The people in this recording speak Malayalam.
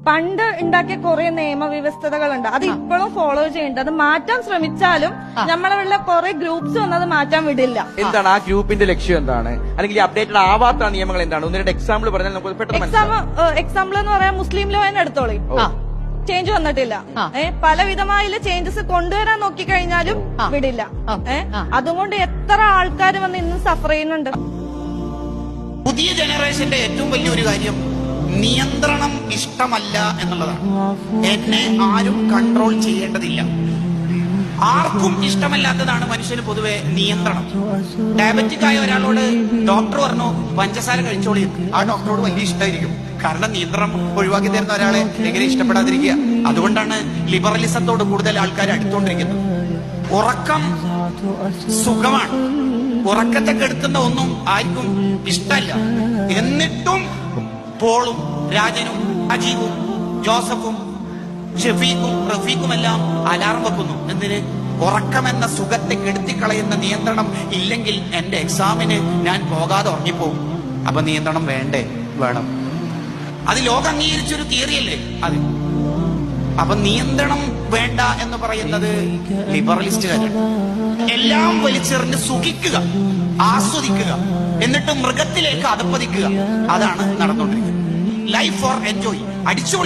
പണ്ട് ഉണ്ടാക്കിയ കുറെ നിയമവ്യവസ്ഥതകളുണ്ട്, അത് ഇപ്പോഴും ഫോളോ ചെയ്യുന്നുണ്ട്. അത് മാറ്റാൻ ശ്രമിച്ചാലും നമ്മളെ കുറെ ഗ്രൂപ്പ്സ് വന്ന് അത് മാറ്റാൻ വിടില്ല. എന്താണ് ആ ഗ്രൂപ്പിന്റെ ലക്ഷ്യം? എന്താണ് അല്ലെങ്കിൽ അപ്ഡേറ്റഡ് ആവാത്ത നിയമങ്ങൾ എന്താണ്? ഒന്ന് രണ്ട് എക്സാമ്പിൾ പറഞ്ഞാൽ നമുക്ക് പെട്ടെന്ന് എക്സാമ്പിൾ എന്ന് പറയാൻ മുസ്ലിം ലോ തന്നെ എടുത്തോളി. ചേഞ്ച് വന്നിട്ടില്ല. പല വിധമായ ചേഞ്ചസ് കൊണ്ടുവരാൻ നോക്കിക്കഴിഞ്ഞാലും വിടില്ല. അതുകൊണ്ട് എത്ര ആൾക്കാർ വന്ന് ഇന്ന് സഫർ ചെയ്യുന്നുണ്ട്. പുതിയ ജനറേഷന്റെ ഏറ്റവും വലിയൊരു കാര്യം നിയന്ത്രണം ഇഷ്ടമല്ല എന്നുള്ളതാണ്. എന്നെ ആരും കൺട്രോൾ ചെയ്യേണ്ടതില്ല. ആർക്കും ഇഷ്ടമല്ലാത്തതാണ് മനുഷ്യന് പൊതുവെ നിയന്ത്രണം. ഡയബറ്റിക് ആയ ഒരാളോട് ഡോക്ടർ പറഞ്ഞു പഞ്ചസാര കഴിച്ചോളി, ആ ഡോക്ടറോട് വലിയ ഇഷ്ടമായിരിക്കും. കാരണം നിയന്ത്രണം ഒഴിവാക്കി തരുന്ന ഒരാളെ എങ്ങനെ ഇഷ്ടപ്പെടാതിരിക്കുക? അതുകൊണ്ടാണ് ലിബറലിസത്തോട് കൂടുതൽ ആൾക്കാർ അടുത്തോണ്ടിരിക്കുന്നത്. ഉറക്കം സുഖമാണ്, ഉറക്കത്തെ കെടുത്തുന്ന ഒന്നും ആർക്കും ഇഷ്ടമല്ല. എന്നിട്ടും പോളും രാജനും അജീവും ജോസഫും ഷെഫീഖും റഫീഖുമെല്ലാം അലാറം വെക്കുന്നു. എന്തിന്? ഉറക്കമെന്ന സുഖത്തെ കെടുത്തിക്കളയുന്ന നിയന്ത്രണം ഇല്ലെങ്കിൽ എന്റെ എക്സാമിന് ഞാൻ പോകാതെ ഉറങ്ങിപ്പോകും. അപ്പൊ നിയന്ത്രണം വേണ്ടേ? വേണം. അത് ലോകം അംഗീകരിച്ചൊരു തിയറിയല്ലേ അത്. അപ്പൊ നിയന്ത്രണം വേണ്ട എന്ന് പറയുന്നത് ലിബറലിസ്റ്റുകാരാണ്. എല്ലാം വലിച്ചെറിഞ്ഞ് സുഖിക്കുക, ആസ്വദിക്കുക, എന്നിട്ട് മൃഗത്തിലേക്ക് അധപ്പതിക്കുക. അതാണ് നടന്നുകൊണ്ടിരിക്കുന്നത്. ലൈഫ് ഫോർ എൻജോയ്, അടിച്ചു